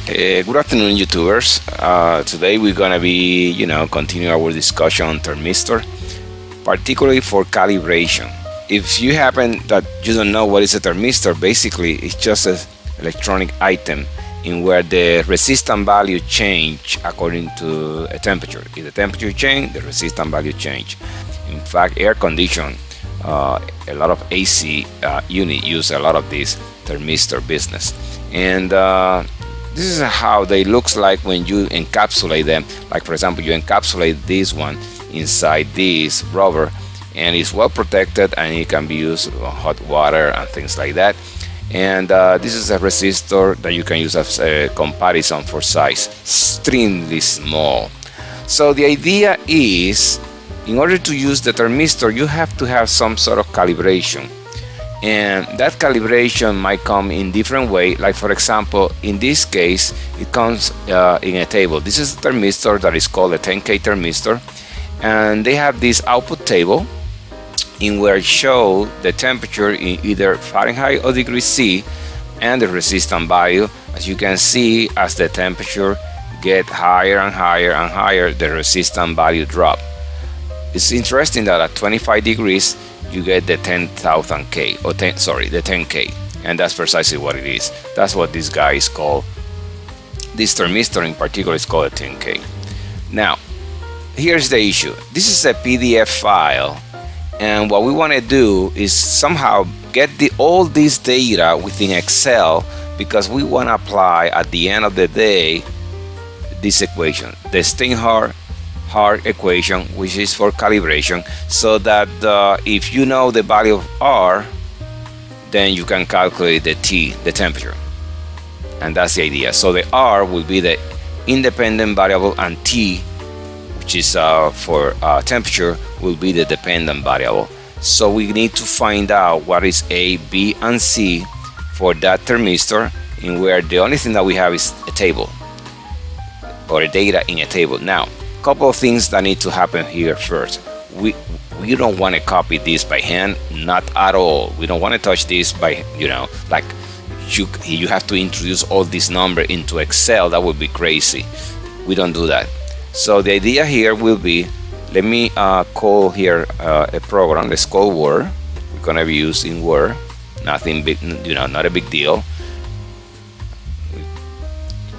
Good afternoon, YouTubers. Today we're gonna be, continue our discussion on Thermistor, particularly for calibration. If you happen that you don't know what is a thermistor, basically it's just an electronic item in where the resistance value change according to a temperature. If the temperature change, the resistance value change. In fact, air condition, a lot of AC unit use a lot of this thermistor business, and this is how they looks like when you encapsulate them. Like for example, you encapsulate this one inside this rubber, and it's well protected, and it can be used on hot water and things like that. And this is a resistor that you can use as a comparison for size, extremely small. So the idea is, in order to use the thermistor, you have to have some sort of calibration. And that calibration might come in different way. Like for example, in this case, it comes in a table. This is a thermistor that is called a 10K thermistor, and they have this output table in where it show the temperature in either Fahrenheit or degrees C and the resistance value. As you can see, as the temperature get higher and higher and higher, the resistance value drop. It's interesting that at 25 degrees you get the 10,000 K, or the 10K, and that's precisely what it is. That's what this guy is called. This thermistor in particular is called a 10K. Now, here's the issue. This is a PDF file, and what we want to do is somehow get all this data within Excel, because we want to apply at the end of the day this equation, the Steinhart-Hard equation, which is for calibration, so that if you know the value of R, then you can calculate the T, the temperature. And that's the idea. So the R will be the independent variable, and T, which is for temperature, will be the dependent variable. So we need to find out what is A, B, and C for that thermistor, in where the only thing that we have is a table, or a data in a table. Now, couple of things that need to happen here first. We don't want to copy this by hand, not at all. We don't want to touch this by, like you have to introduce all this number into Excel. That would be crazy. We don't do that. So the idea here will be, let me call here a program. Let's call Word. We're gonna be using Word. Nothing big, not a big deal.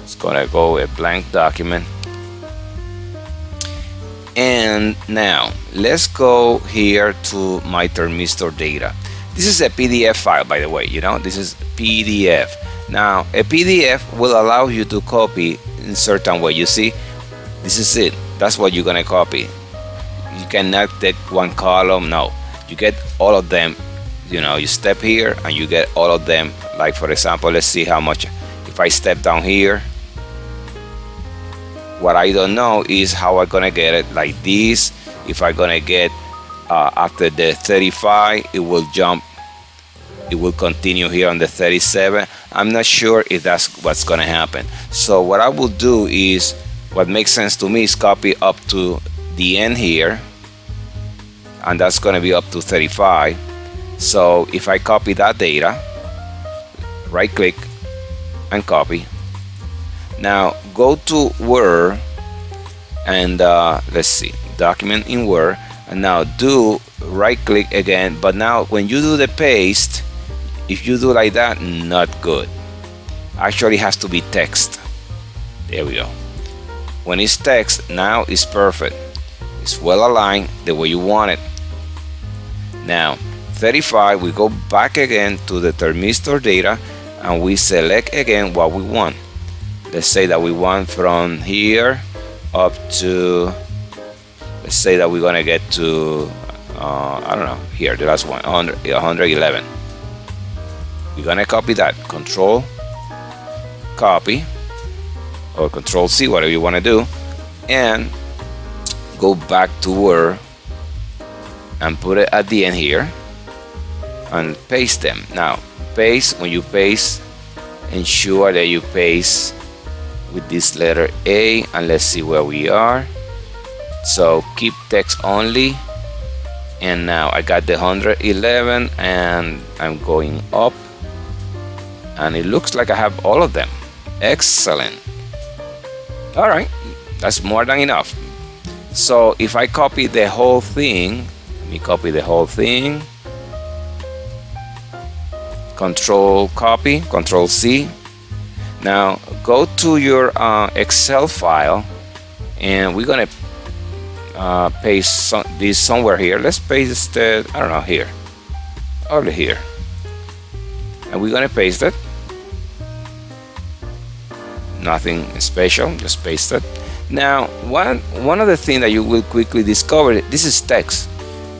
It's gonna go a blank document. And now let's go here to my thermistor data. This is a PDF file, by the way. This is PDF. Now a PDF will allow you to copy in certain way. You see, this is it. That's what you're gonna copy. You cannot take one column. No, you get all of them. You step here and you get all of them. Like for example, let's see how much. If I step down here, what I don't know is how I'm gonna get it like this. If I'm gonna get after the 35, it will jump, it will continue here on the 37. I'm not sure if that's what's gonna happen. So what I will do is, what makes sense to me is copy up to the end here, and that's gonna be up to 35. So if I copy that data, right click and copy. Now go to Word, and let's see, document in Word, and now do right click again. But now when you do the paste, if you do like that, not good. Actually has to be text. There we go. When it's text, now it's perfect. It's well aligned the way you want it. Now 35, we go back again to the thermistor data, and we select again what we want. Let's say that we want from here up to, let's say that we're gonna get to I don't know, here, the last one, 111. We're gonna copy that, Control copy, or Control C, whatever you want to do, and go back to Word and put it at the end here and paste them. Now paste, when you paste, ensure that you paste with this letter A, and let's see where we are. So keep text only, and now I got the 111, and I'm going up, and it looks like I have all of them. Excellent. All right, that's more than enough. So if I copy the whole thing, let me copy the whole thing. Control copy, Control C. Now go to your Excel file, and we're gonna paste this somewhere here. Let's paste it, I don't know, here, over here, and we're gonna paste it. Nothing special, just paste it. Now one other thing that you will quickly discover, this is text.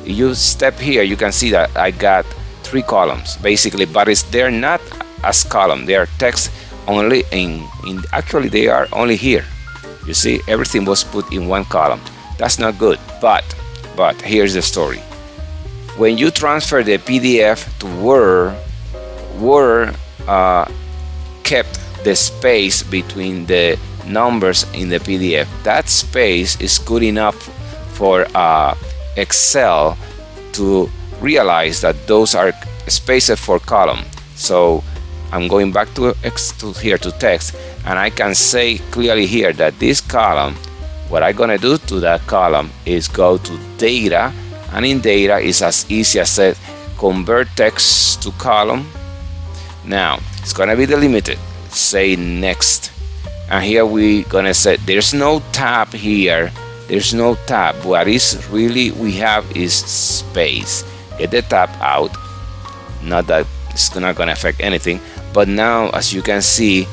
You step here, you can see that I got 3 columns basically, but they're not as column, they are text only in actually they are only here. You see, everything was put in 1 column. That's not good, but here's the story. When you transfer the PDF to Word kept the space between the numbers in the PDF. That space is good enough for Excel to realize that those are spaces for column. So I'm going back to here to text, and I can say clearly here that this column, what I'm gonna do to that column is go to data, and in data is as easy as that, convert text to column. Now it's gonna be delimited. Say next, and here we gonna say there's no tab here. There's no tab. What is really we have is space. Get the tab out. Not that it's not gonna affect anything, but now as you can see,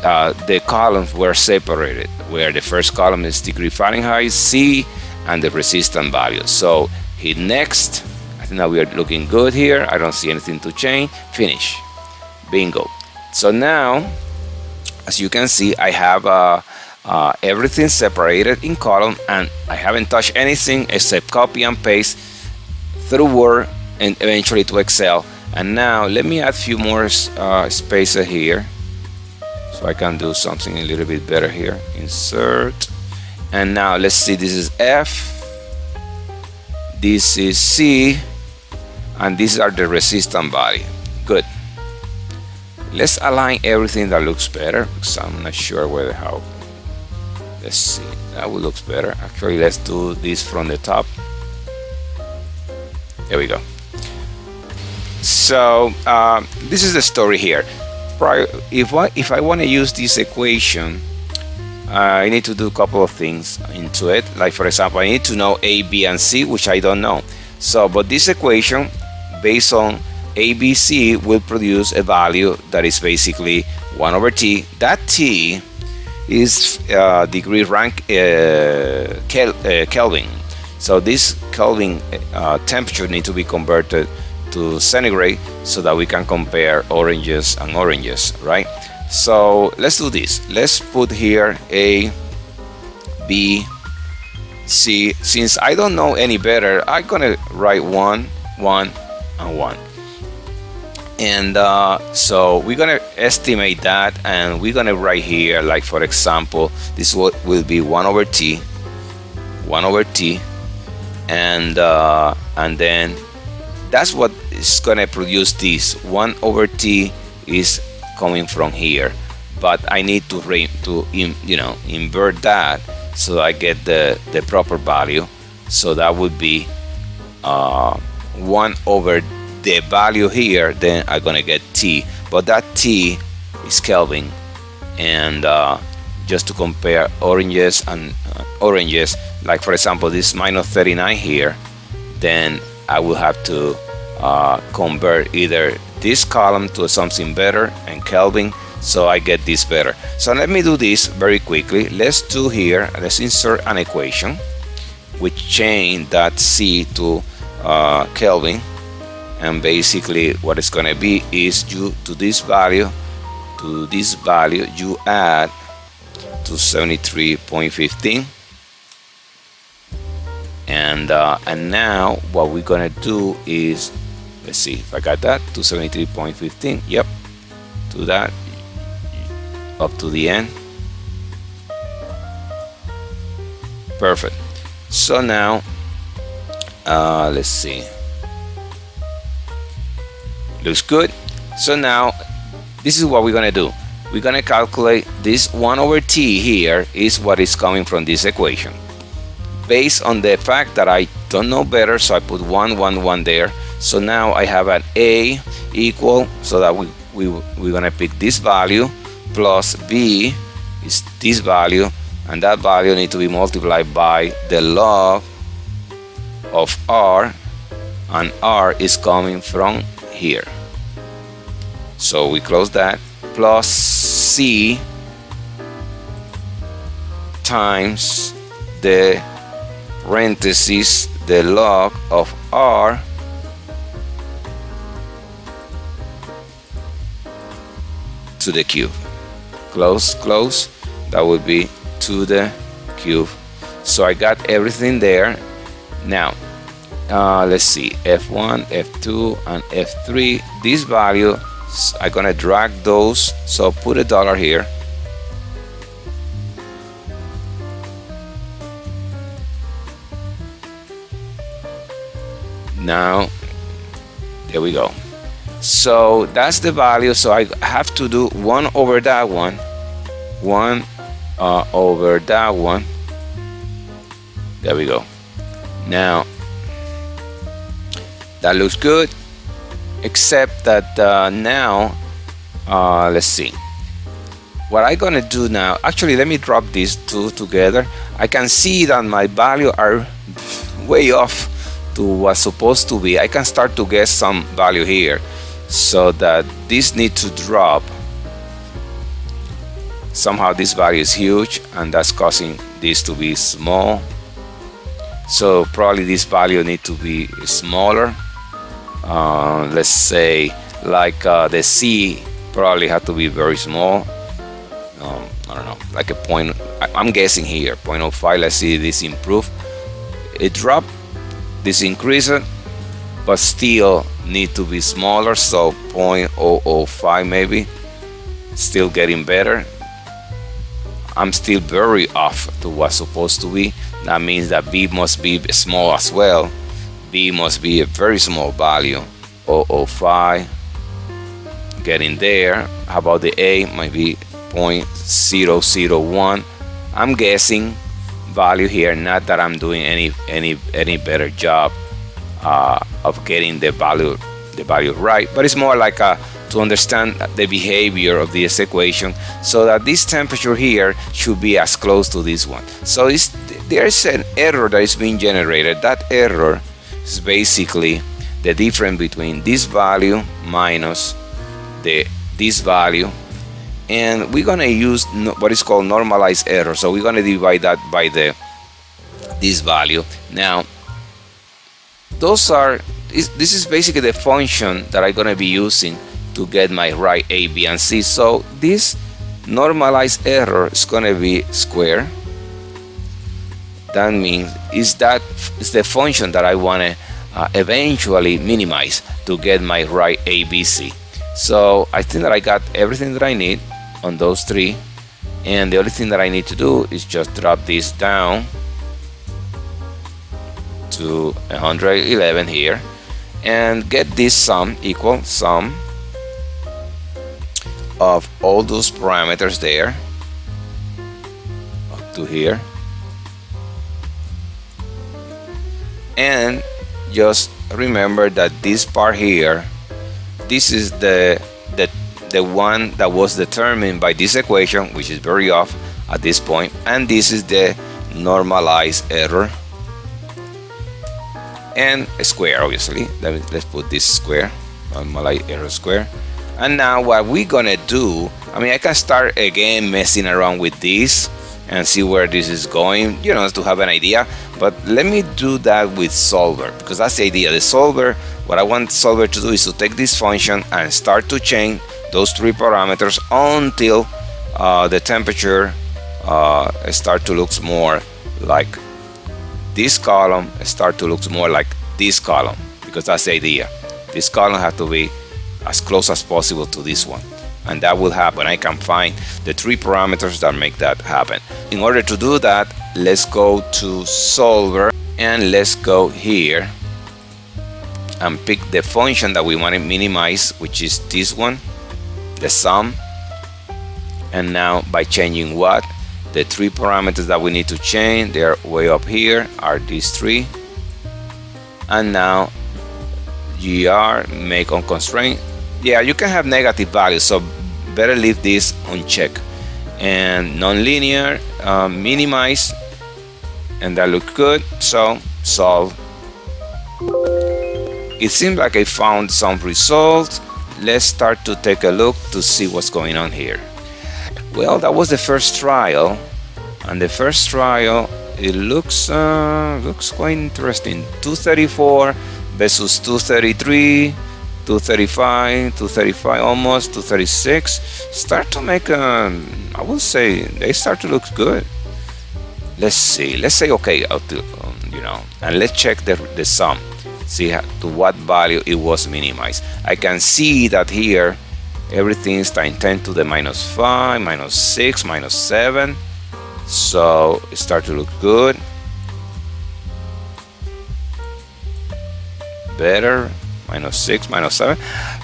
the columns were separated, where the first column is degree Fahrenheit, C, and the resistance value. So hit next. I think that we are looking good here. I don't see anything to change. Finish. Bingo. So now, as you can see, I have everything separated in column, and I haven't touched anything except copy and paste through Word and eventually to Excel. And now let me add a few more spaces here, so I can do something a little bit better here. Insert, and now let's see, this is F, this is C, and these are the resistance value. Good. Let's align everything that looks better, because I'm not sure whether how. Let's see, that will look better. Actually, let's do this from the top. There we go. So this is the story here. If I want to use this equation, I need to do a couple of things into it. Like for example, I need to know A, B, and C, which I don't know. So, but this equation, based on ABC, will produce a value that is basically 1 over T. That T is degree rank Kelvin. So this Kelvin temperature need to be converted to centigrade so that we can compare oranges and oranges, right? So let's do this. Let's put here A, B, C. Since I don't know any better, I'm gonna write 1, 1, and 1. And so we're gonna estimate that, and we're gonna write here, like for example, this will be 1 over T, 1 over T, and then that's what is gonna produce this 1 over T is coming from here, but I need to invert that so I get the proper value. So that would be 1 over the value here, then I'm gonna get T, but that T is Kelvin. And just to compare oranges and oranges, like for example this minus 39 here, then I will have to convert either this column to something better and Kelvin, so I get this better. So let me do this very quickly. Let's do here, let's insert an equation which change that C to Kelvin, and basically what it's gonna be is you to this value you add to 73.15, and now what we're gonna do is, let's see if I got that, to 73.15, yep, to that up to the end. Perfect. So now let's see, looks good. So now this is what we're gonna do. we're gonna calculate this 1 over t here is what is coming from this equation. Based on the fact that I don't know better, so I put 1, 1, 1 there. So now I have an a equal, so that we're gonna pick this value plus b is this value, and that value needs to be multiplied by the log of r, and r is coming from here. So we close that, plus c times the parentheses the log of r to the cube. Close, close. That would be to the cube. So I got everything there. Now let's see, f1, f2, and f3. This value, I'm gonna drag those, so put a dollar here. Now there we go. So that's the value, so I have to do 1 over that one, 1 over that one. There we go. Now that looks good, except that now let's see what I'm gonna do now. Actually, let me drop these two together. I can see that my values are way off to what's supposed to be. I can start to guess some value here, so that this needs to drop. Somehow this value is huge, and that's causing this to be small. So probably this value needs to be smaller. Let's say like the C probably had to be very small. I don't know, like a point. I'm guessing here 0.05. Let's see this improve. It dropped, this increase it, but still need to be smaller, so 0.005 maybe. Still getting better. I'm still very off to what's supposed to be. That means that B must be small as well. B must be a very small value, 0.005. Getting there. How about the A? Might be 0.001. I'm guessing value here, not that I'm doing any better job of getting the value right, but it's more like to understand the behavior of this equation, so that this temperature here should be as close to this one. So there's an error that is being generated. That error is basically the difference between this value minus this value, and we're gonna use what is called normalized error. So we're gonna divide that by this value. Now this is basically the function that I'm gonna be using to get my right A, B, and C. So this normalized error is gonna be square. That means it's the function that I wanna eventually minimize to get my right A, B, C. So I think that I got everything that I need on those three, and the only thing that I need to do is just drop this down to 111 here, and get this sum equal sum of all those parameters there up to here, and just remember that this part here, this is the one that was determined by this equation, which is very off at this point, and this is the normalized error, and a square, obviously. Let's put this square, normalized error square. And now what we're gonna do, I mean, I can start again messing around with this and see where this is going, you know, to have an idea. But let me do that with solver, because that's the idea. The solver, what I want solver to do is to take this function and start to change those three parameters until the temperature start to look more like this column, start to look more like this column, because that's the idea. This column has to be as close as possible to this one, and that will happen. I can find the three parameters that make that happen. In order to do that, let's go to solver, and let's go here and pick the function that we want to minimize, which is this one, the sum. And now by changing what? The three parameters that we need to change, they're way up here, are these three. And now GR, make on constraint. Yeah, you can have negative values, so better leave this unchecked. And nonlinear, minimize, and that looks good, so solve. It seems like I found some results. Let's start to take a look to see what's going on here. Well, that was the first trial, and the first trial, it looks quite interesting. 234 versus 233, 235, 235 almost, 236. Start to make I would say they start to look good. Let's see. Let's say okay, you know, and let's check the sum. See to what value it was minimized. I can see that here everything is times 10 to the minus 5, minus 6, minus 7. So it starts to look good. Better. Minus 6, minus 7.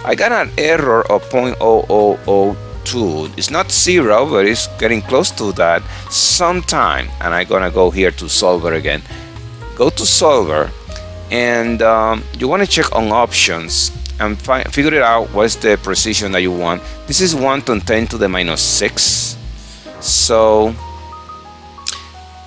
I got an error of 0.0002. It's not 0, but it's getting close to that sometime. And I'm gonna go here to solver again. Go to solver, and you want to check on options and figure it out what is the precision that you want. This is 1 to 10 to the minus 6. So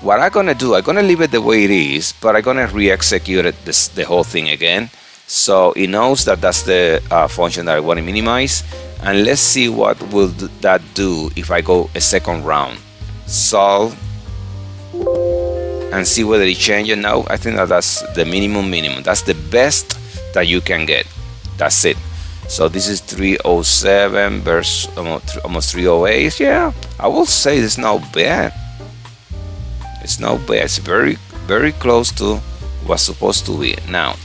what I'm gonna do, I'm gonna leave it the way it is, but I'm gonna re-execute it the whole thing again, so it knows that that's the function that I want to minimize. And let's see what will that do if I go a second round. Solve and see whether it changes. Now I think that that's the minimum. That's the best that you can get. That's it. So this is 307 versus almost 308. Yeah, I will say it's not bad. It's not bad. It's very, very close to what's supposed to be. Now,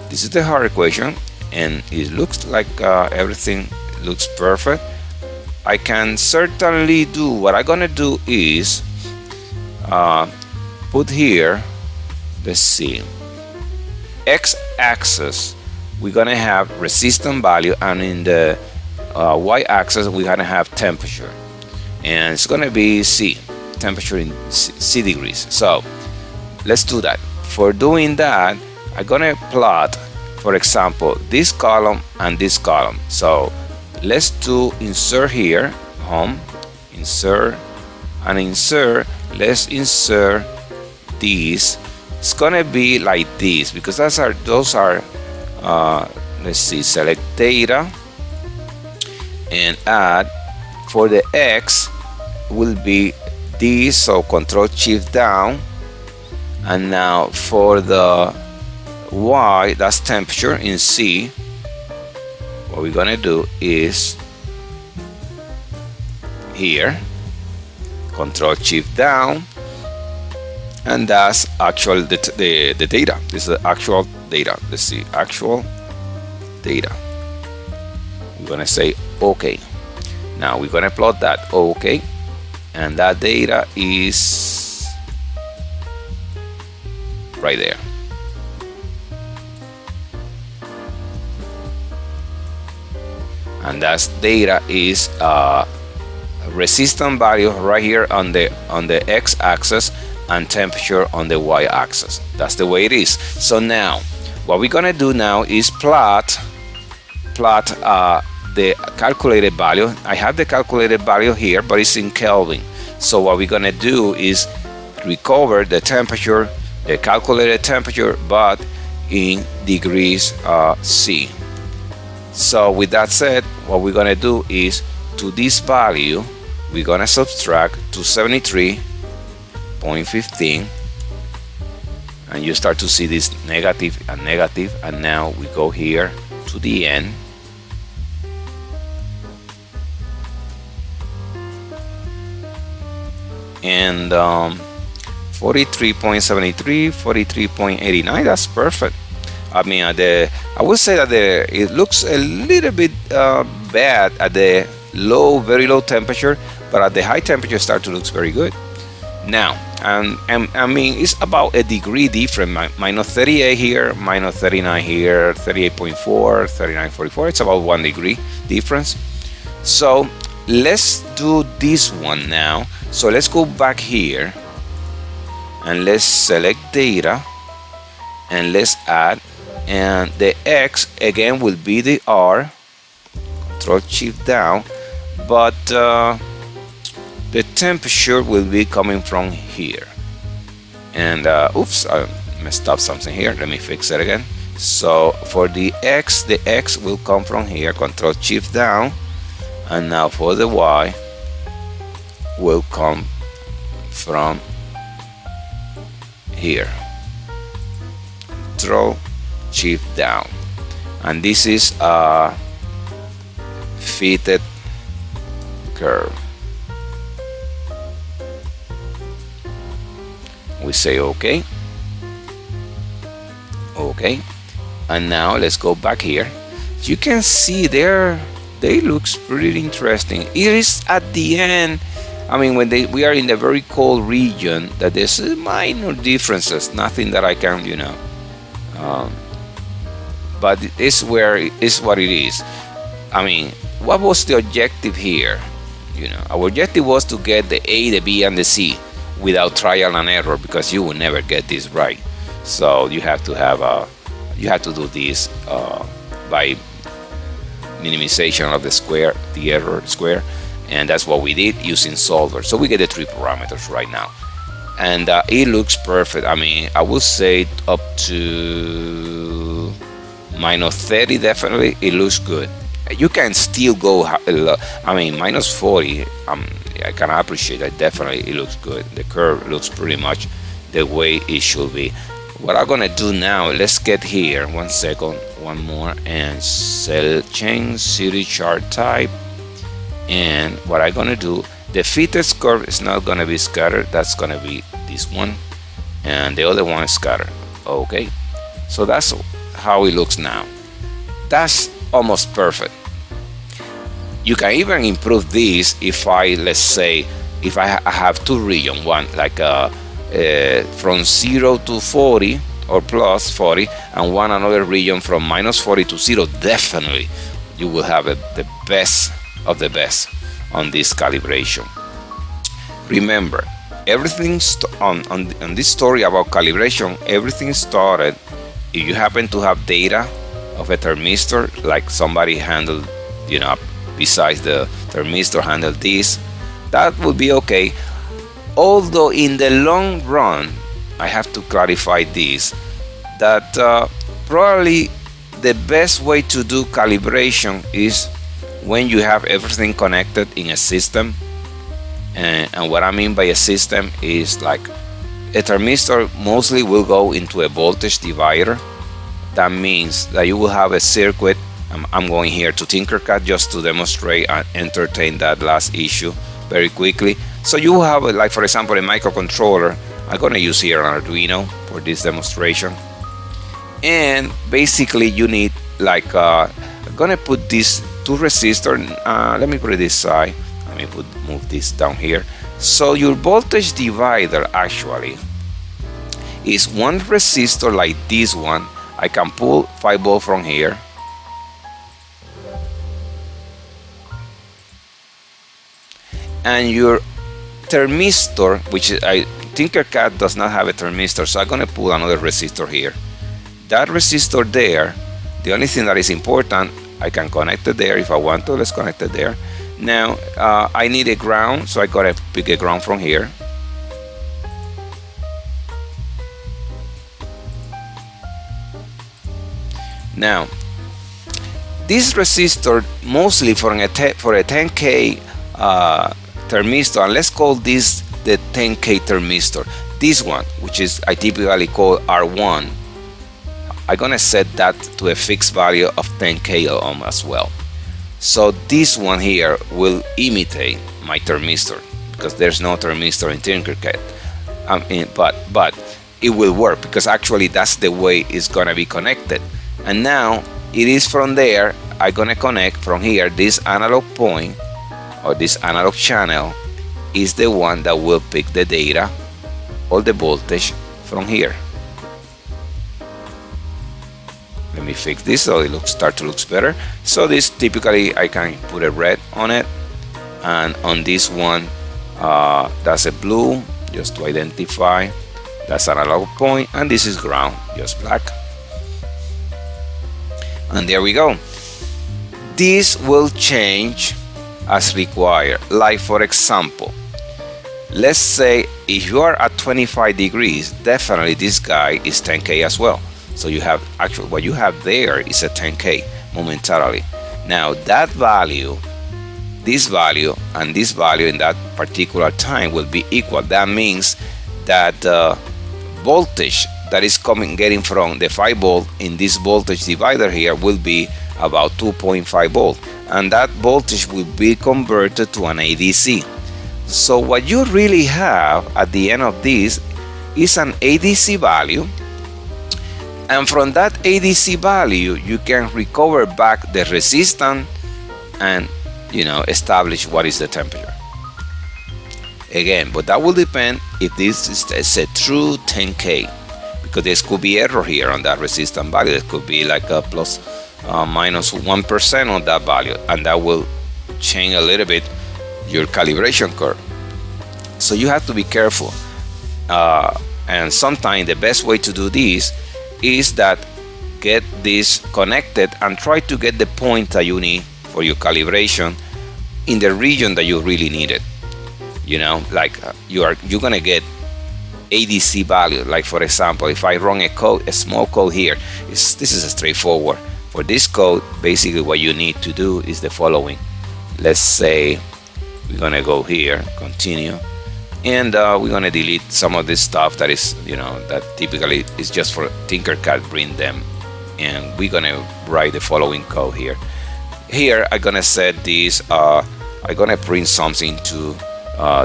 this is the hard equation, and it looks like everything looks perfect. I can certainly do, what I'm gonna do is put here, let's see, x-axis we're gonna have resistance value, and in the y-axis we're gonna have temperature, and it's gonna be C, temperature in C degrees. So let's do that. For doing that, I'm gonna plot, for example, this column and this column. So let's do insert here, home, insert, and insert. Let's insert these. It's gonna be like this, because those are let's see, select data and add. For the X will be this, so Control Shift down. And now for the Y, that's temperature in C. What we're gonna do is here, Control Shift down, and that's actual the data. This is the actual data. Let's see, actual data. We're gonna say OK. Now we're gonna plot that OK, and that data is right there. And that data is resistance value right here on the x-axis, and temperature on the y-axis. That's the way it is. So now what we're gonna do now is plot the calculated value. I have the calculated value here, but it's in Kelvin. So what we're gonna do is recover the temperature, the calculated temperature, but in degrees C. So with that said, what we're gonna do is, to this value we're gonna subtract 273.15, and you start to see this negative and negative. And now we go here to the end, and 43.73, 43.89. That's perfect. I mean, I would say that it looks a little bit bad at the low, very low temperature, but at the high temperature start to look very good. Now, and I mean, it's about a degree different. Minus 38 here, minus 39 here, 38.4, 39.44. It's about 1 degree difference. So let's do this one now. So let's go back here and let's select data and let's add, and the X again will be the R, Control Shift down, but the temperature will be coming from here. And oops, I messed up something here. Let me fix it again. So for the X will come from here, Control Shift down, and now for the Y will come from here, Control Shift down, and this is a fitted curve. We say OK. Okay, and now let's go back here. You can see there they looks pretty interesting. It is at the end, I mean, when we are in the very cold region, that there's minor differences, nothing that I can, you know, but it's where it's what it is. I mean, what was the objective here? You know, our objective was to get the A, the B, and the C without trial and error, because you will never get this right. So you have to have do this by minimization of the square, the error square, and that's what we did using solver. So we get the 3 parameters right now, and it looks perfect. I mean, I would say up to -30 definitely. It looks good. You can still go, I mean, -40. I can appreciate that. Definitely, it looks good. The curve looks pretty much the way it should be. What I'm gonna do now, let's get here 1 second, one more, and change city chart type. And what I'm gonna do, the fitted curve is not gonna be scattered, that's gonna be this one, and the other one is scattered. Okay, so that's how it looks now. That's almost perfect. You can even improve this if let's say if I have 2 regions, one like from 0 to 40 or plus 40, and one another region from -40 to 0. Definitely you will have the best of the best on this calibration. Remember, everything on this story about calibration, everything started if you happen to have data of a thermistor, like somebody handled, you know, besides the thermistor handled this, that would be okay. Although in the long run, I have to clarify this, that probably the best way to do calibration is when you have everything connected in a system. And what I mean by a system is like a thermistor mostly will go into a voltage divider. That means that you will have a circuit. I'm going here to Tinkercad just to demonstrate and entertain that last issue very quickly. So you will have, like for example, a microcontroller. I'm going to use here an Arduino for this demonstration. And basically you need like, I'm going to put these 2 resistors. Let me put it this side. Let me move this down here. So your voltage divider actually is 1 resistor like this one. I can pull 5 volts from here. And your thermistor, which is, Tinkercad does not have a thermistor, so I'm going to pull another resistor here. That resistor there, the only thing that is important, I can connect it there if I want to. Let's connect it there. Now I need a ground, so I gotta pick a ground from here. Now this resistor mostly for a 10K thermistor, and let's call this the 10K thermistor. This one, which is I typically call R1, I'm gonna set that to a fixed value of 10K ohm as well. So this one here will imitate my thermistor because there's no thermistor in Tinkercad. But it will work because actually that's the way it's gonna be connected. And now it is from there I'm gonna connect from here. This analog point or this analog channel is the one that will pick the data or the voltage from here. Let me fix this so it start to look better. So this typically I can put a red on it, and on this one that's a blue, just to identify. That's analog point, and this is ground, just black. And there we go. This will change as required. Like for example, let's say if you are at 25 degrees, definitely this guy is 10K as well. So you have actually what you have there is a 10K momentarily. Now that value, this value, and this value in that particular time will be equal. That means that voltage that is getting from the 5 volt in this voltage divider here will be about 2.5 volt, and that voltage will be converted to an ADC. So what you really have at the end of this is an ADC value, and from that ADC value you can recover back the resistance and establish what is the temperature. Again, but that will depend if this is a true 10K, because there could be error here on that resistance value. It could be like a plus minus 1% on that value, and that will change a little bit your calibration curve. So you have to be careful, and sometimes the best way to do this is that get this connected and try to get the point that you need for your calibration in the region that you really need it. Like you're gonna get ADC value. Like for example, if I run a small code here, this is a straightforward. For this code, basically what you need to do is the following. Let's say we're gonna go here, continue, and we're gonna delete some of this stuff that is, that typically is just for Tinkercad bring them, and we're gonna write the following code here. Here I'm gonna set this. I'm gonna print something to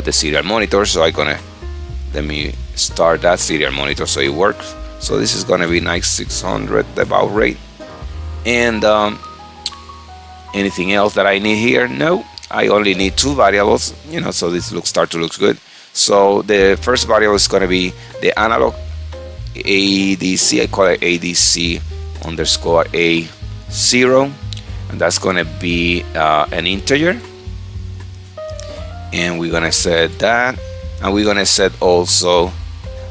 the serial monitor. So let me start that serial monitor so it works. So this is gonna be nice 600 the baud rate. And anything else that I need here? No, I only need 2 variables, so this start to look good. So the first variable is going to be the analog ADC. I call it ADC underscore A0, and that's going to be an integer. And we're going to set that, and we're going to set also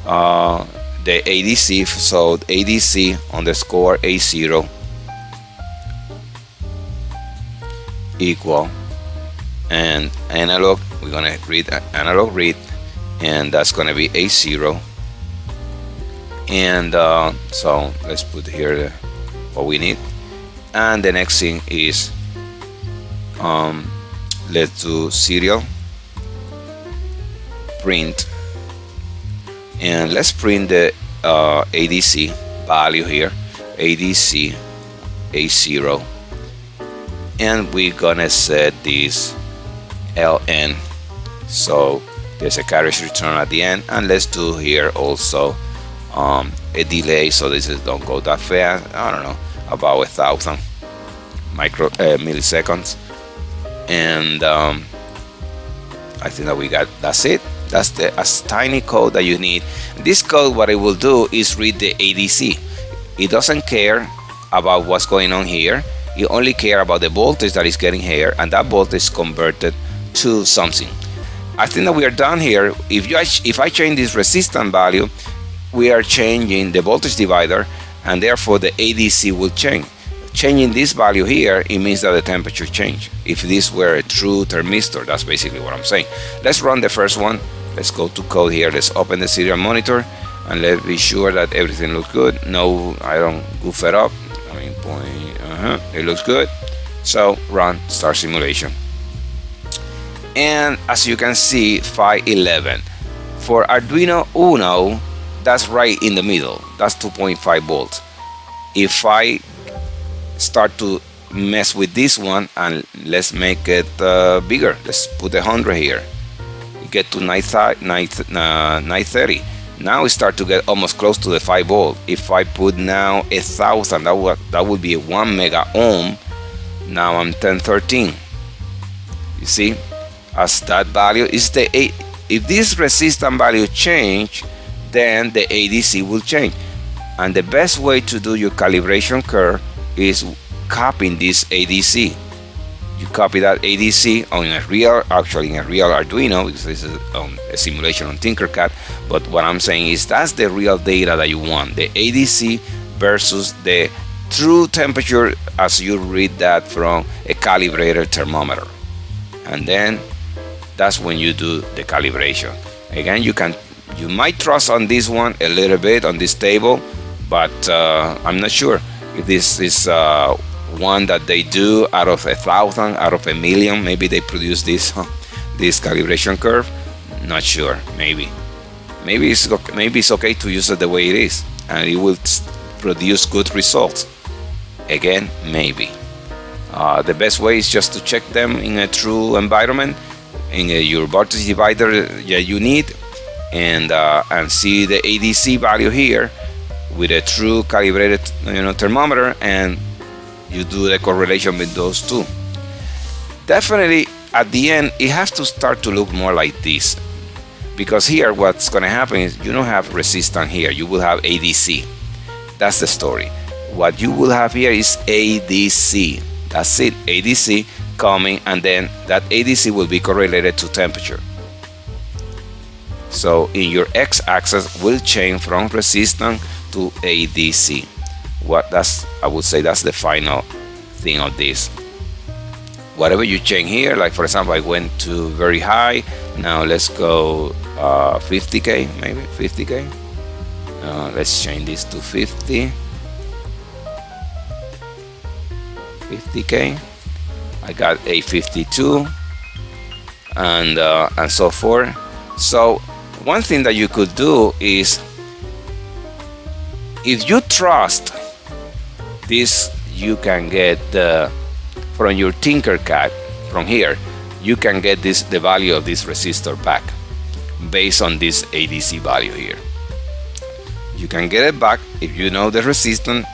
the ADC. So ADC underscore A0 equal, and analog, we're gonna read analog read, and that's gonna be A0. And so let's put here what we need. And the next thing is let's do serial print, and let's print the ADC value here, ADC A0, and we're gonna set this ln, so there's a carriage return at the end. And let's do here also a delay, so this is don't go that fast. I don't know, about 1,000 milliseconds. And I think that that's it. That's the tiny code that you need. This code, what it will do is read the ADC. It doesn't care about what's going on here. You only care about the voltage that is getting here, and that voltage is converted to something. I think that we are done here. If I change this resistance value, we are changing the voltage divider, and therefore the ADC will change. Changing this value here, it means that the temperature changed. If this were a true thermistor, that's basically what I'm saying. Let's run the first one. Let's go to code here. Let's open the serial monitor, and let's be sure that everything looks good. No, I don't goof it up. I mean, it looks good. So run start simulation. And as you can see, 511 for Arduino Uno, that's right in the middle. That's 2.5 volts. If I start to mess with this one, and let's make it bigger, let's put 100 here, you get to 930. Now we start to get almost close to the 5 volt. If I put now 1,000, that would be 1 mega ohm. Now I'm 1013. You see, as that value is the 8. If this resistance value change, then the ADC will change. And the best way to do your calibration curve is copying this ADC. you copy that ADC on a real, actually in a real Arduino, because this is a simulation on Tinkercad, but what I'm saying is that's the real data that you want, the ADC versus the true temperature as you read that from a calibrated thermometer. And then that's when you do the calibration. Again, you might trust on this one a little bit on this table, but I'm not sure if this is one that they do out of 1,000, out of 1,000,000. Maybe they produce this calibration curve. Not sure. Maybe it's okay to use it the way it is, and it will produce good results. Again, maybe. The best way is just to check them in a true environment, in your voltage divider that you need, and see the ADC value here with a true calibrated thermometer, and you do the correlation with those two. Definitely at the end it has to start to look more like this, because here what's going to happen is you don't have resistance here, you will have ADC. That's the story. What you will have here is ADC. That's it, ADC coming, and then that ADC will be correlated to temperature. So in your x-axis will change from resistance to ADC. I would say that's the final thing of this. Whatever you change here, like for example, I went to very high. Now let's go 50K, maybe 50K. Let's change this to 50K. I got a 52 and so forth. So one thing that you could do is, if you trust this, you can get from your Tinkercad, from here you can get the value of this resistor back based on this ADC value here. You can get it back if you know the resistance,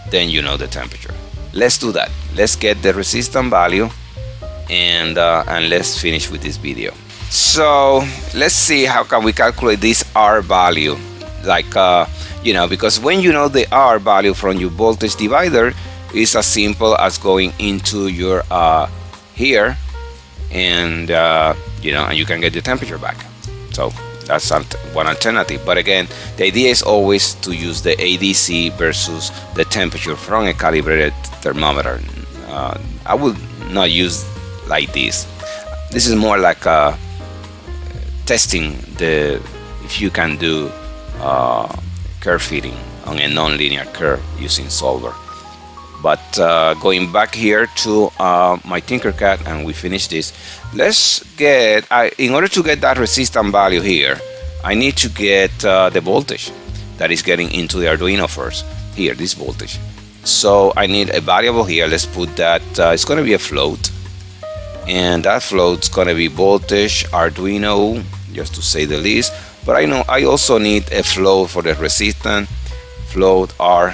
then you know the temperature. Let's do that. Let's get the resistance value, and let's finish with this video. So let's see how can we calculate this R value, like because when you know the R value from your voltage divider, it's as simple as going into your here, and and you can get the temperature back. So that's one alternative. But again, the idea is always to use the ADC versus the temperature from a calibrated thermometer. I would not use like this. This is more like testing if you can do curve fitting on a non-linear curve using solver. But going back here to my Tinkercad, and we finish this. Let's get, in order to get that resistance value here, I need to get the voltage that is getting into the Arduino first. Here, this voltage. So I need a variable here. Let's put that, it's going to be a float. And that float's going to be voltage Arduino, just to say the least. But I know I also need a float for the resistance, float R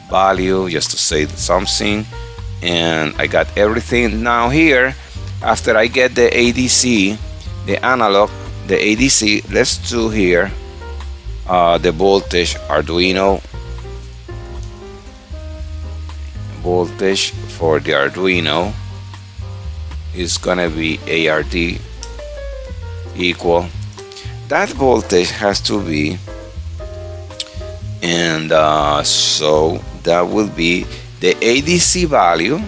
value, just to say something. And I got everything. Now here, after I get the ADC, the analog, the ADC, let's do here the voltage Arduino, voltage for the Arduino is gonna be ARD equal, that voltage has to be, and so that will be the ADC value,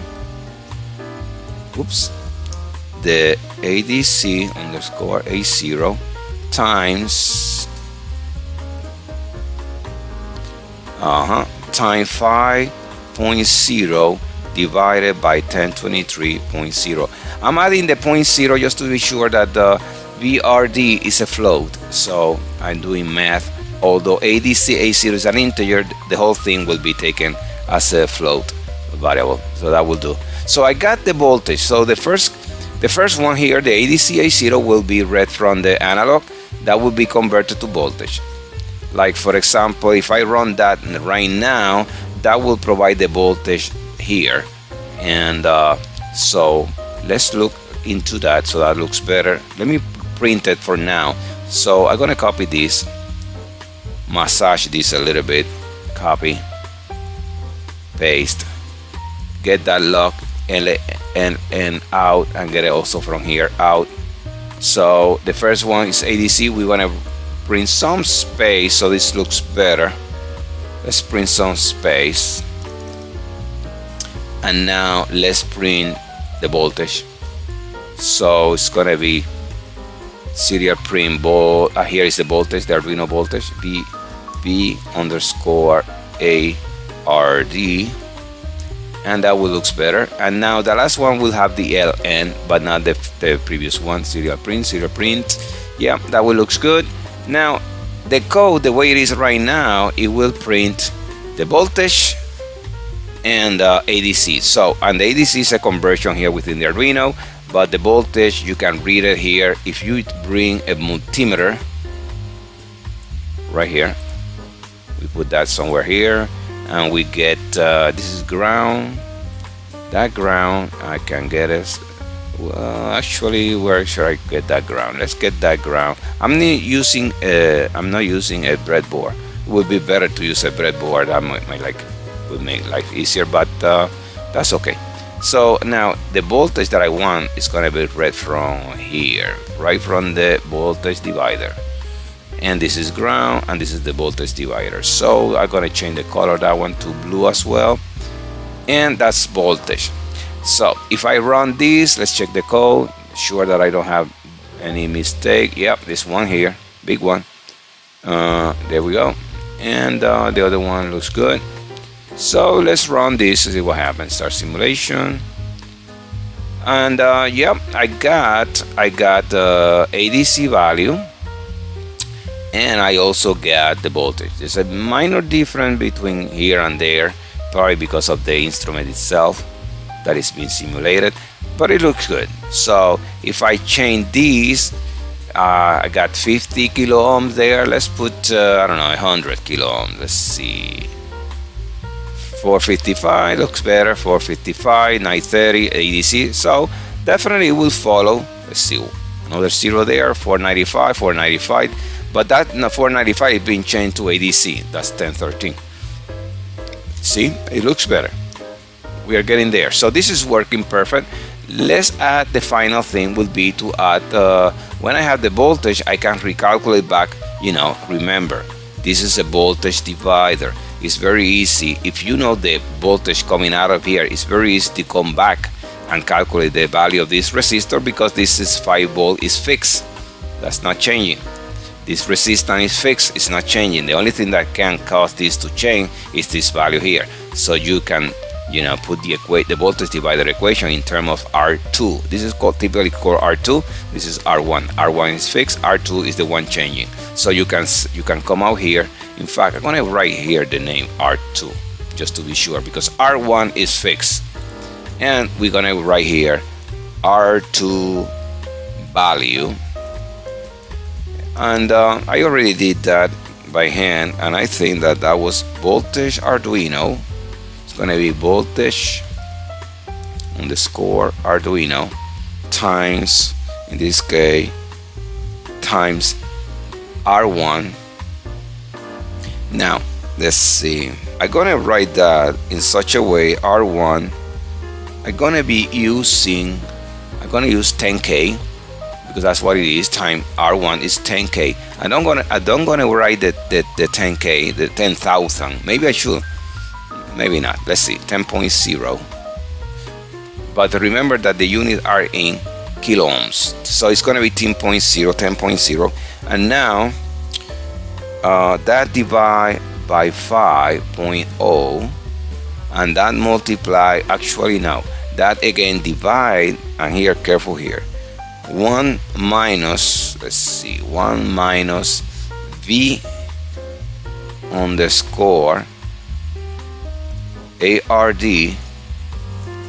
the ADC underscore A0 times times 5.0 divided by 1023.0. I'm adding the 0.0 just to be sure that the VRD is a float, so I'm doing math. Although ADC A0 is an integer, the whole thing will be taken as a float variable, so that will do. So I got the voltage. So the first one here, the ADC A0, will be read from the analog. That will be converted to voltage. Like for example, if I run that right now, that will provide the voltage here. And so let's look into that so that looks better. Let me print it for now. So I'm gonna copy this, massage this a little bit, copy, paste, get that lock, and and out, and get it also from here out. So the first one is ADC. We want to print some space so this looks better. Let's print some space, and now let's print the voltage. So it's gonna be serial print here is the voltage, the Arduino voltage, V underscore ARD, and that will looks better. And now the last one will have the LN, but not the previous one. Serial print. Yeah, that will looks good. Now the code, the way it is right now, it will print the voltage and ADC. So, and the ADC is a conversion here within the Arduino, but the voltage you can read it here. If you bring a multimeter right here, we put that somewhere here, and we get this is ground. That ground I can get it. Well, actually, where should I get that ground? Let's get that ground. I'm not using a breadboard. It would be better to use a breadboard. That would make life easier, but that's okay. So now the voltage that I want is going to be read from here, right from the voltage divider. And this is ground, and this is the voltage divider. So I'm going to change the color of that one to blue as well. And that's voltage. So if I run this, let's check the code, sure that I don't have any mistake. Yep, this one here, big one. There we go. And the other one looks good. So let's run this to see what happens. Start simulation. And yep, I got ADC value, and I also got the voltage. There's a minor difference between here and there, probably because of the instrument itself that is being simulated, but it looks good. So if I change these, I got 50 kilo ohms there. Let's put I don't know, 100 kilo ohms. Let's see, 455 looks better. 455, 930 ADC. So definitely it will follow. Let's see, another zero there. 495, 495, but that 495 is being changed to ADC. That's 1013. See, it looks better. We are getting there. So this is working perfect. Let's add the final thing will be to add when I have the voltage, I can recalculate back. Remember, this is a voltage divider. It's very easy. If you know the voltage coming out of here, it's very easy to come back and calculate the value of this resistor, because this is 5 volt is fixed. That's not changing. This resistance is fixed, it's not changing. The only thing that can cause this to change is this value here. So you can put the voltage divider equation in terms of R2. This is typically called R2. This is R1. R1 is fixed. R2 is the one changing. So you can come out here. In fact, I'm gonna write here the name R2 just to be sure, because R1 is fixed, and we're gonna write here R2 value. And I already did that by hand, and I think that was voltage Arduino. It's gonna be voltage underscore Arduino times, in this case, times R1. Now let's see, I'm gonna write that in such a way. R1, I'm gonna use 10K, because that's what it is. Time R1 is 10K. I don't gonna write the 10K, the 10,000. Maybe I should, maybe not. Let's see, 10.0. But remember that the units are in kilo ohms, so it's gonna be 10.0. And now that divide by 5.0, and that multiply. Actually, now that again divide, and here, careful here. 1 minus, let's see, 1 minus V underscore ARD,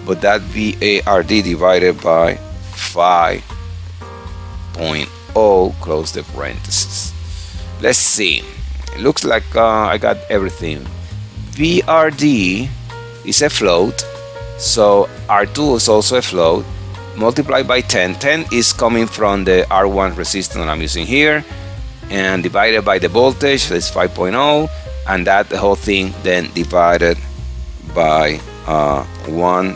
but that VARD divided by 5.0, close the parentheses. Let's see, it looks like I got everything. VRD is a float, so R2 is also a float, multiplied by 10. 10 is coming from the R1 resistance I'm using here, and divided by the voltage, that's 5.0, and that the whole thing then divided by 1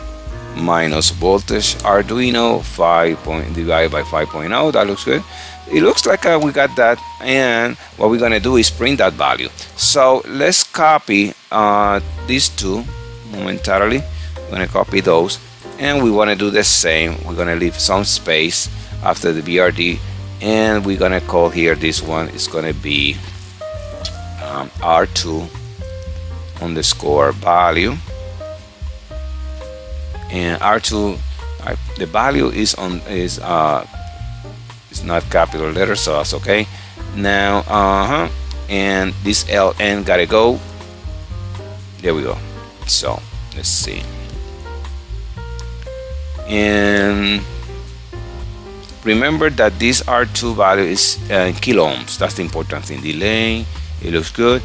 minus voltage Arduino 5 divided by 5.0. That looks good. It looks like we got that, and what we're gonna do is print that value. So let's copy these two momentarily. We're gonna copy those, and we want to do the same. We're gonna leave some space after the BRD, and we're gonna call here this one is gonna be R2 underscore value, and R2 the value is it's not capital letters, so that's okay. Now and this LN gotta go. There we go. So let's see, and remember that this R2 value is kilo ohms. That's the important thing. Delay, it looks good.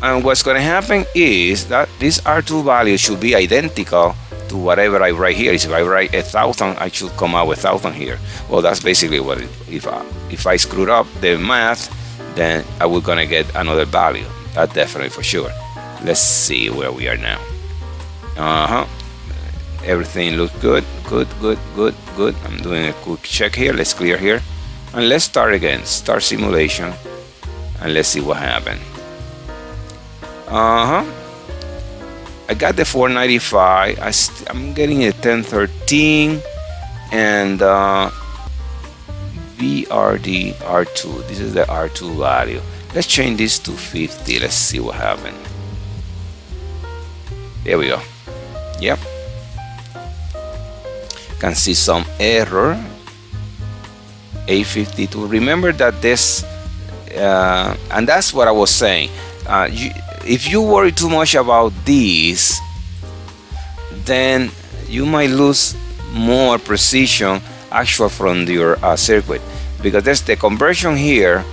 And what's going to happen is that this R2 value should be identical to whatever I write here. If I write 1,000, I should come out with 1,000 here. Well, that's basically what it, if I screwed up the math, then I will gonna get another value. That definitely for sure. Let's see where we are now. Everything looks good. Good. I'm doing a quick check here. Let's clear here, and let's start again. Start simulation, and let's see what happened. I got the 495. I'm getting a 1013, and VRD R2. This is the R2 value. Let's change this to 50. Let's see what happened. There we go. Yep. Can see some error. A52. Remember that this, and that's what I was saying. If you worry too much about these, then you might lose more precision actual from your circuit, because there's the conversion here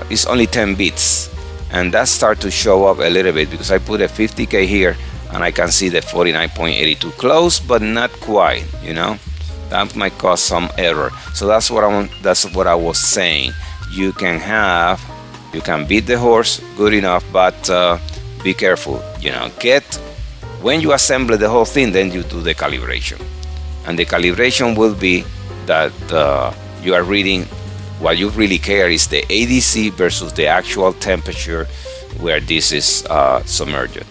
is only 10 bits, and that start to show up a little bit because I put a 50K here and I can see the 49.82 close but not quite, you know. That might cause some error. So that's what I was saying. You can beat the horse good enough, but be careful, you know. When you assemble the whole thing, then you do the calibration, and the calibration will be that you are reading. What you really care is the ADC versus the actual temperature where this is submerged,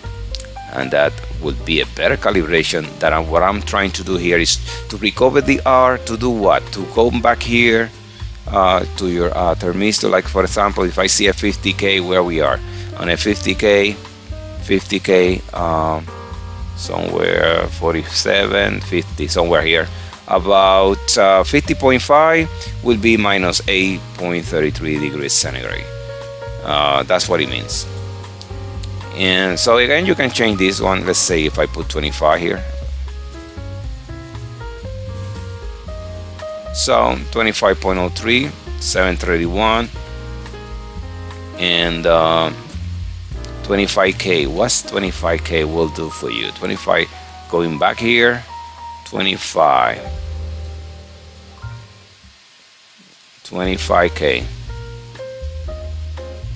and that would be a better calibration than what I'm trying to do here is to recover the R. To do what? To go back here to your thermistor. Like for example, if I see a 50K, where we are on a 50K, somewhere 47, 50, somewhere here, about 50.5 will be minus 8.33 degrees centigrade. That's what it means. And so again, you can change this one. Let's say if I put 25 here, so 25.03, 731, and 25K. What's 25K will do for you? 25, going back here, 25K.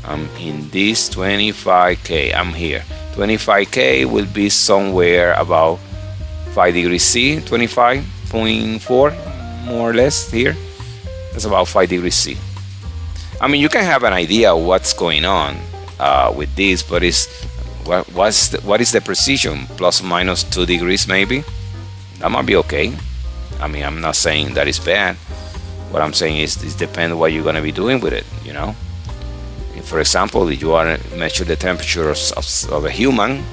I'm in this 25K. I'm here. 25K will be somewhere about 5 degrees C, 25.4 more or less here. That's about 5 degrees C. I mean, you can have an idea of what's going on with this, but what is the precision? Plus or minus 2 degrees maybe. That might be okay. I mean, I'm not saying that it's bad. What I'm saying is it depends what you're gonna be doing with it, you know. For example, if you want to measure the temperature of a human,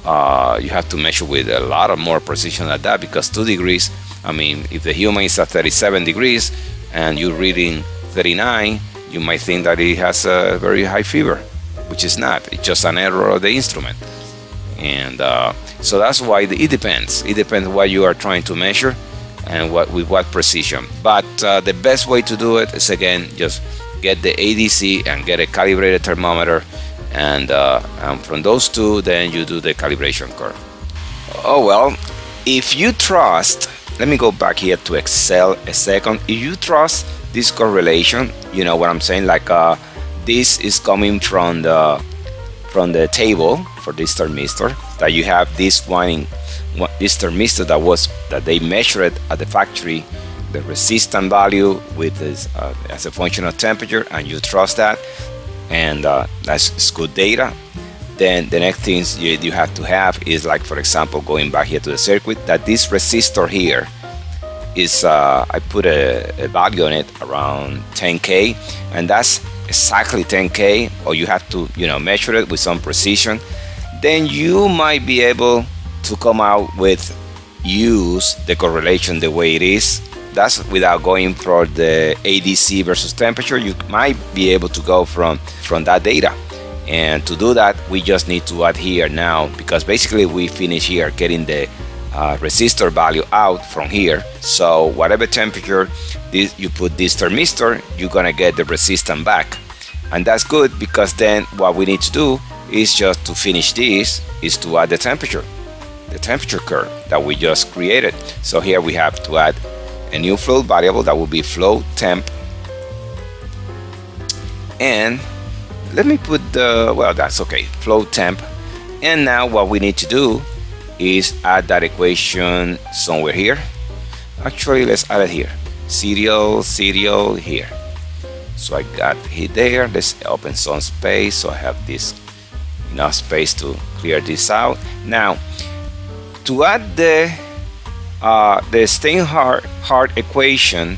you have to measure with a lot of more precision than that, because 2 degrees, I mean, if the human is at 37 degrees and you're reading 39, you might think that it has a very high fever, which is not. It's just an error of the instrument. And so that's why it depends. It depends what you are trying to measure and with what precision. But the best way to do it is, again, just get the ADC and get a calibrated thermometer, and from those two, then you do the calibration curve. Oh well, if you trust, let me go back here to Excel a second. If you trust this correlation, you know what I'm saying, like this is coming from from the table for this thermistor that you have this this thermistor that they measured at the factory, the resistance value with this as a function of temperature, and you trust that, and that's good data. Then the next things you have to have is, like, for example, going back here to the circuit, that this resistor here is I put a value on it around 10K, and that's exactly 10K, or you have to measure it with some precision. Then you might be able to come out with use the correlation the way it is. That's without going for the ADC versus temperature. You might be able to go from that data. And to do that, we just need to add here now, because basically we finish here getting the resistor value out from here. So whatever temperature you put this thermistor, you're gonna get the resistance back, and that's good, because then what we need to do is just to finish this is to add the temperature curve that we just created. So here we have to add a new float variable that will be float temp, and let me put that's okay, float temp. And now what we need to do is add that equation somewhere here. Actually, let's add it here, serial here. So I got it there. Let's open some space so I have this enough space to clear this out. Now to add the Steinhart-Hard equation,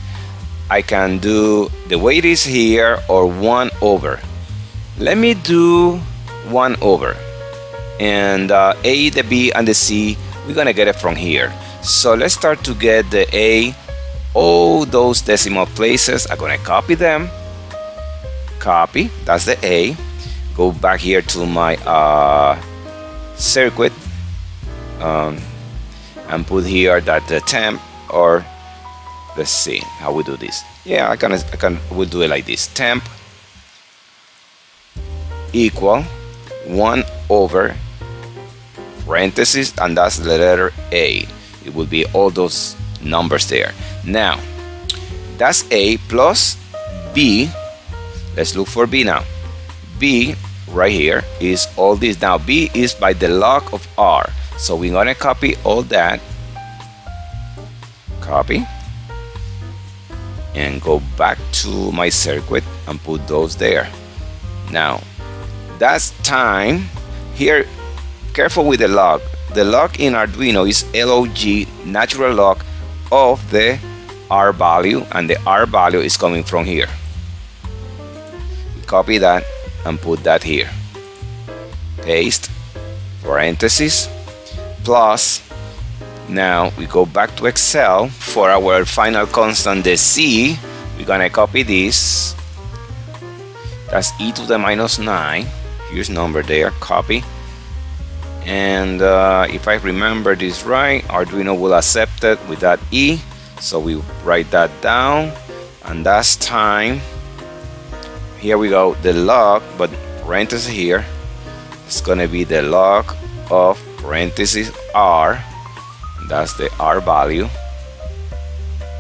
I can do the way it is here, or 1 over. Let me do 1 over, and A, the B, and the C, we're gonna get it from here. So let's start to get the A. All those decimal places, I'm gonna copy them. Copy, that's the A. Go back here to my circuit, and put here that the temp, or let's see how we do this. Yeah, we'll do it like this. Temp equal 1 over parentheses, and that's the letter A. It will be all those numbers there. Now that's A plus B. Let's look for B now. B right here is all this. Now B is by the log of R, so we're gonna copy all that, copy, and go back to my circuit and put those there. Now that's time. Here, careful with the log. The log in Arduino is log, natural log of the R value, and the R value is coming from here. Copy that and put that here. Paste, parentheses, plus. Now we go back to Excel for our final constant, the C. We're gonna copy this. That's e to the minus 9. Here's number there, copy. And if I remember this right, Arduino will accept it with that E. So we write that down, and that's time. Here we go, the log, but parenthesis here. It's gonna be the log of parenthesis R. That's the R value.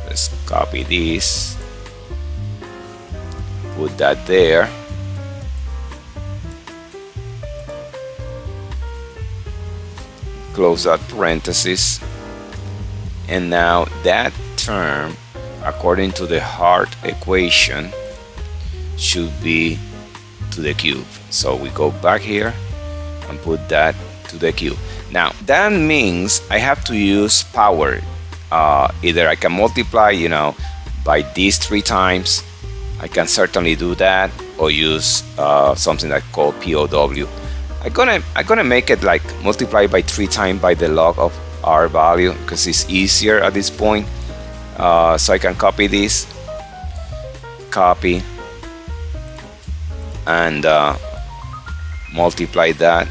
Let's copy this. Put that there. Close that parenthesis, and now that term, according to the Hart equation, should be to the cube. So we go back here and put that to the cube. Now that means I have to use power. Either I can multiply, by these 3 times. I can certainly do that, or use something that's called POW. I'm gonna make it like multiply by 3 times by the log of R value, because it's easier at this point. So I can copy this, copy, and multiply that,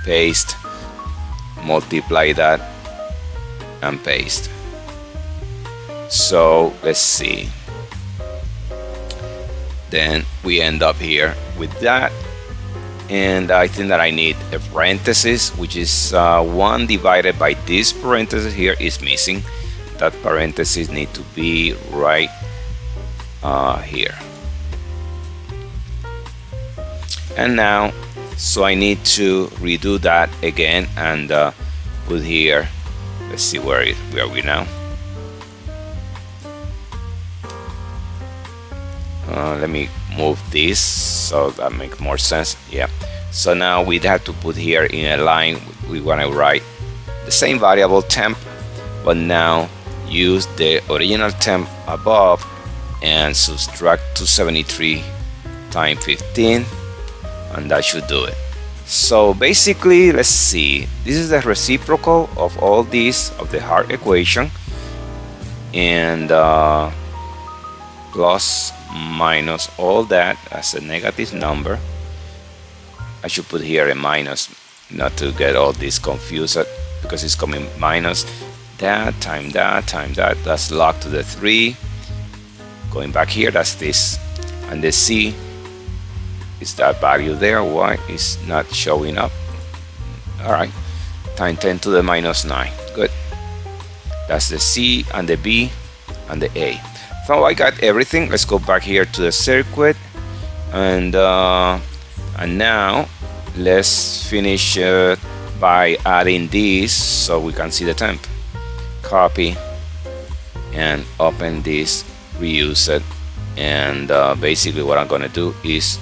paste, multiply that, and paste. So let's see. Then we end up here with that. And I think that I need a parenthesis, which is 1 divided by this parenthesis here is missing. That parenthesis need to be right here. And now so I need to redo that again and put here, let's see where are we now. Let me move this so that makes more sense. Yeah, so now we'd have to put here in a line, we want to write the same variable temp, but now use the original temp above and subtract 273 times 15, and that should do it. So basically, let's see, this is the reciprocal of all these of the Hart equation, and plus minus all that as a negative number. I should put here a minus not to get all this confused, because it's coming minus that times that times that, that's log to the 3. Going back here, that's this, and the C is that value there. Why is not showing up? Alright, times 10 to the minus 9. Good. That's the C and the B and the A. So I got everything. Let's go back here to the circuit, and now let's finish by adding this so we can see the temp. Copy and open this, reuse it, and basically what I'm gonna do is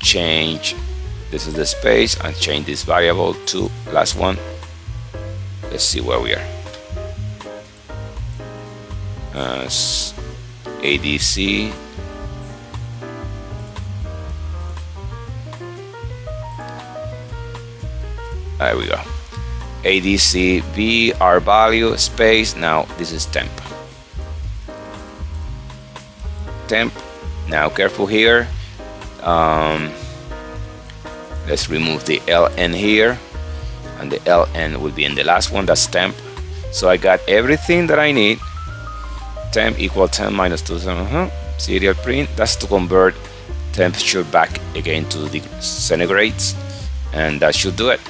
change, this is the space, and change this variable to last one. Let's see where we are. ADC, there we go. ADC V R value space. Now this is temp. Temp. Now careful here. Let's remove the LN here, and the LN will be in the last one. That's temp. So I got everything that I need. Temp equal 10 minus 2. Serial print. That's to convert temperature back again to the centigrades, and that should do it.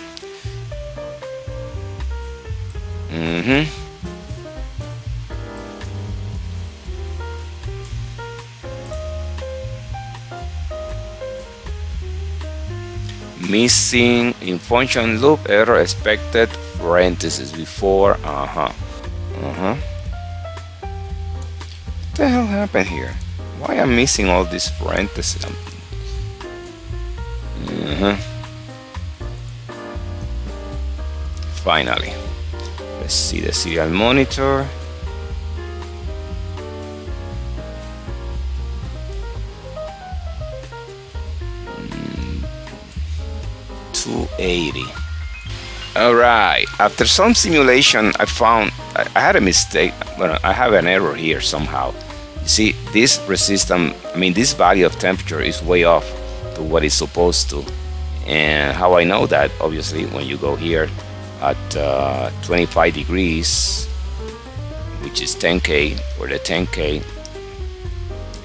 Missing in function loop, error expected, parentheses before. What the hell happened here? Why am I missing all these parentheses? Finally, let's see the serial monitor. 280. Alright, after some simulation I found I had a mistake. Well, I have an error here somehow. You see, this resistance, this value of temperature is way off to what it's supposed to. And how I know that, obviously, when you go here at 25 degrees, which is 10K, or the 10K,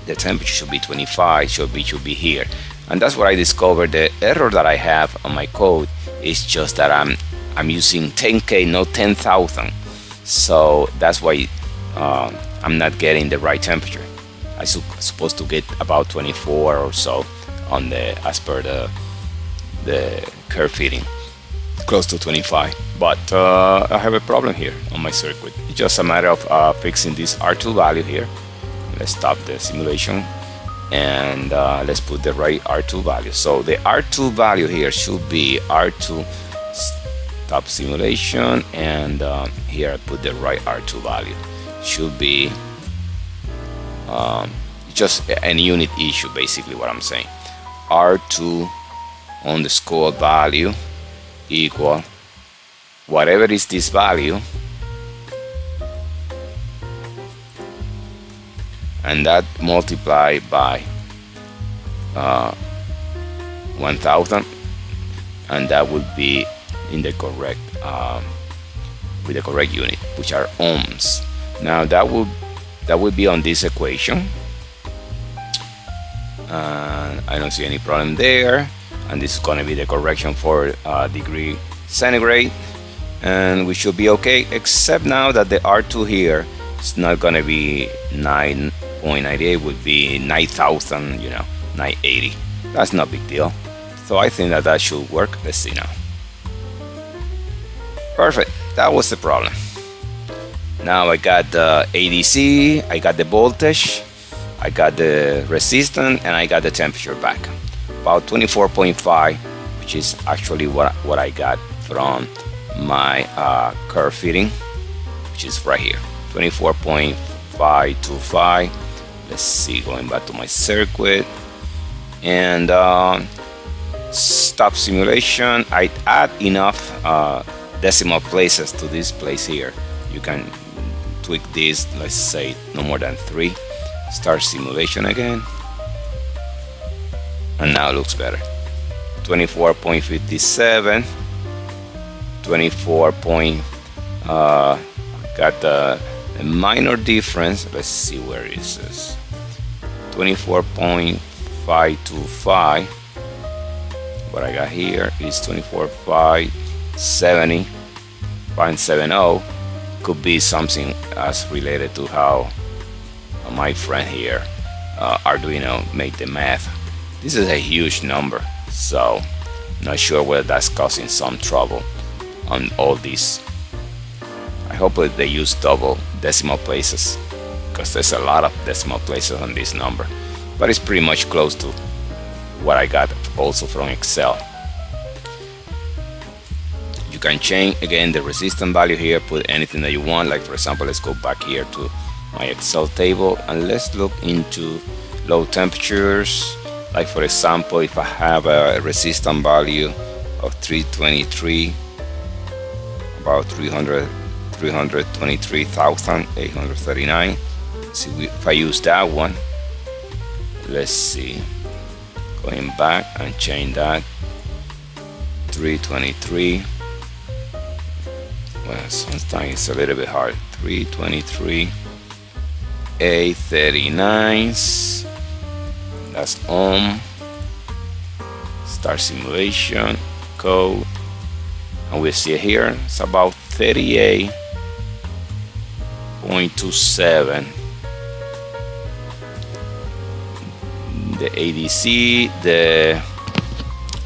the temperature should be 25, should be here. And that's what I discovered. The error that I have on my code is just that I'm using 10K, not 10,000. So that's why I'm not getting the right temperature. I'm supposed to get about 24 or so on the, as per the curve fitting, close to 25. But I have a problem here on my circuit. It's just a matter of fixing this R2 value here. Let's stop the simulation, and let's put the right R2 value. So the R2 value here should be R2, stop simulation, and here I put the right R2 value. Should be just an unit issue, basically what I'm saying. R2 underscore value equal whatever is this value, and that multiplied by 1000, and that would be in the correct with the correct unit, which are ohms. Now that would be on this equation, and I don't see any problem there. And this is going to be the correction for degree centigrade, and we should be okay, except now that the R2 here is not going to be 9.98, would be 9,000, 980. That's no big deal. So I think that should work. Let's see now. Perfect. That was the problem. Now I got the ADC, I got the voltage, I got the resistance, and I got the temperature back. About 24.5, which is actually what I got from my curve fitting, which is right here. 24.525. Let's see, going back to my circuit. And stop simulation. I add enough decimal places to this place here. You can tweak this, let's say no more than 3. Start simulation again, and now it looks better. 24.57, 24. Got the minor difference. Let's see where it is. 24.525. What I got here is 24.570. Could be something as related to how my friend here, Arduino, made the math. This is a huge number, so not sure whether that's causing some trouble on all these. I hope that they use double decimal places, because there's a lot of decimal places on this number, but it's pretty much close to what I got also from Excel. You can change again the resistance value here, put anything that you want. Like for example, let's go back here to my Excel table and let's look into low temperatures. Like for example, if I have a resistance value of 323, about 323,839. See if I use that one. Let's see, going back and change that 323. Well, sometimes it's a little bit hard. 323, 839. That's ohm. Start simulation code, and we see here it's about 38.27. The ADC, the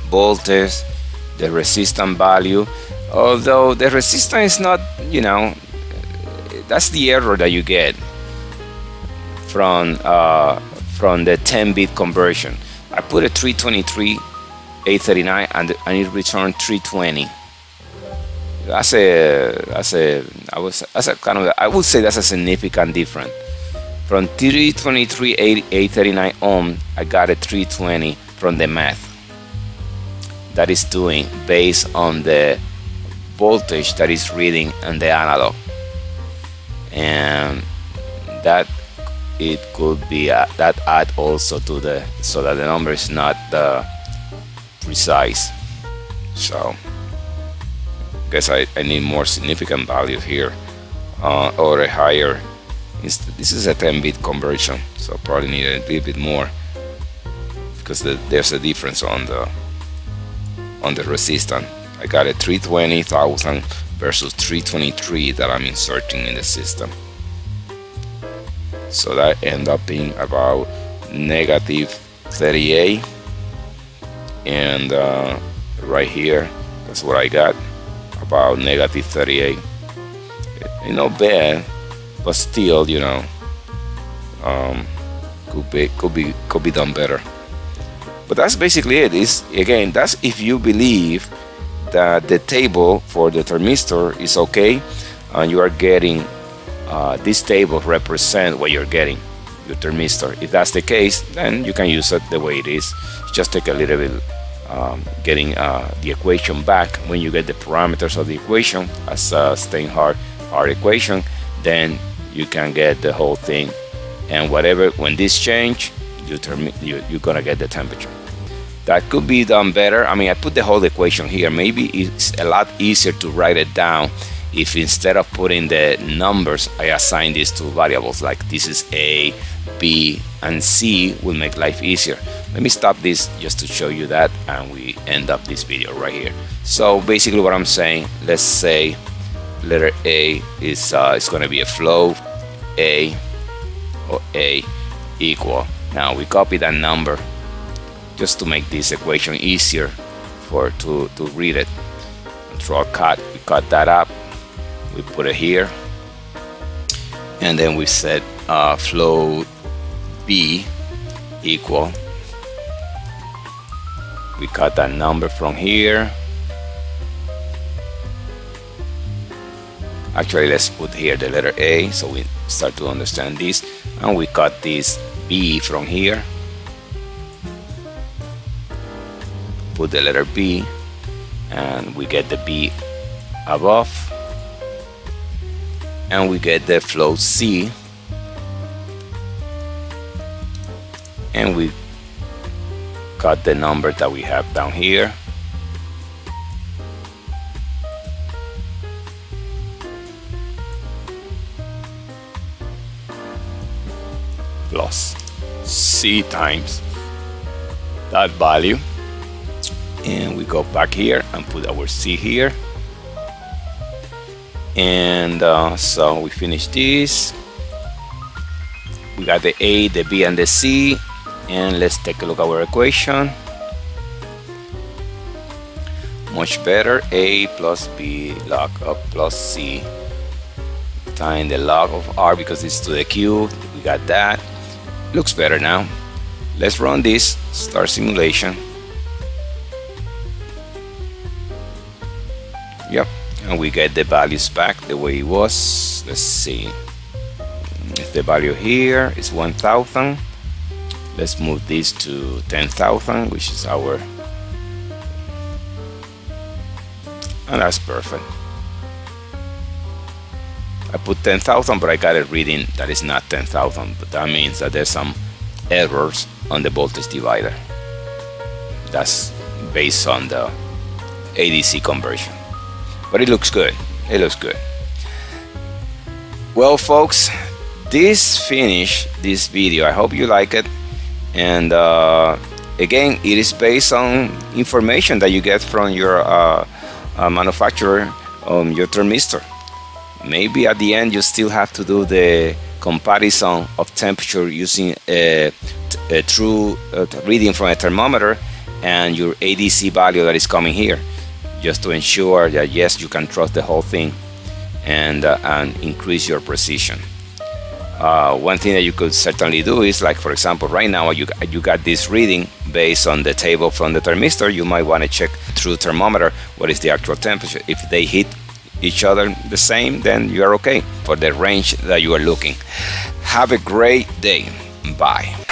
voltage, the resistance value. Although the resistance is not, that's the error that you get from the 10-bit conversion. I put a 323, 839, and it returned 320. I would say that's a significant difference. From 323, 839 ohm, I got a 320 from the math. That is doing based on the voltage that is reading on the analog, and that it could be that add also to the, so that the number is not precise. So I guess I need more significant value here, or a higher. This is a 10-bit conversion, so probably need a little bit more, because there's a difference on the resistance. I got a 320,000 versus 323 that I'm inserting in the system. So that end up being about -38, and right here, that's what I got, about -38. Not bad, but still, could be done better. But that's basically it. Again, that's if you believe that the table for the thermistor is okay, and you are getting this table represent what you're getting, your thermistor. If that's the case, then you can use it the way it is. Just take a little bit getting the equation back. When you get the parameters of the equation as a Steinhart-Hard equation, then you can get the whole thing, and when this change, you're gonna get the temperature. That could be done better. I mean, I put the whole equation here. Maybe it's a lot easier to write it down if instead of putting the numbers, I assign these two variables, like this is A, B, and C, will make life easier. Let me stop this just to show you that, and we end up this video right here. So basically what I'm saying, let's say letter A is it's going to be a flow A, or A equal. Now we copy that number just to make this equation easier to read it. Control cut, we cut that up, we put it here, and then we set float B equal, we cut that number from here. Actually, let's put here the letter A so we start to understand this, and we cut this B from here, put the letter B, and we get the B above, and we get the float C, and we cut the number that we have down here, plus C times that value, and we go back here and put our C here, and so we finish this. We got the A, the B, and the C, and let's take a look at our equation. Much better. A plus B log of plus C times the log of R, because it's to the cube. We got that. Looks better now. Let's run this, start simulation. Yep, and we get the values back the way it was. Let's see. If the value here is 1000, let's move this to 10,000, which is our, and that's perfect. I put 10,000, but I got it reading that is not 10,000, but that means that there's some errors on the voltage divider. That's based on the ADC conversion, but it looks good. It looks good. Well, folks, this finished this video. I hope you like it, and again, it is based on information that you get from your manufacturer, your thermistor. Maybe at the end you still have to do the comparison of temperature using a true reading from a thermometer and your ADC value that is coming here, just to ensure that yes, you can trust the whole thing and increase your precision. One thing that you could certainly do is, like for example, right now you got this reading based on the table from the thermistor. You might want to check through thermometer what is the actual temperature. If they hit each other the same, then you are okay for the range that you are looking. Have a great day. Bye.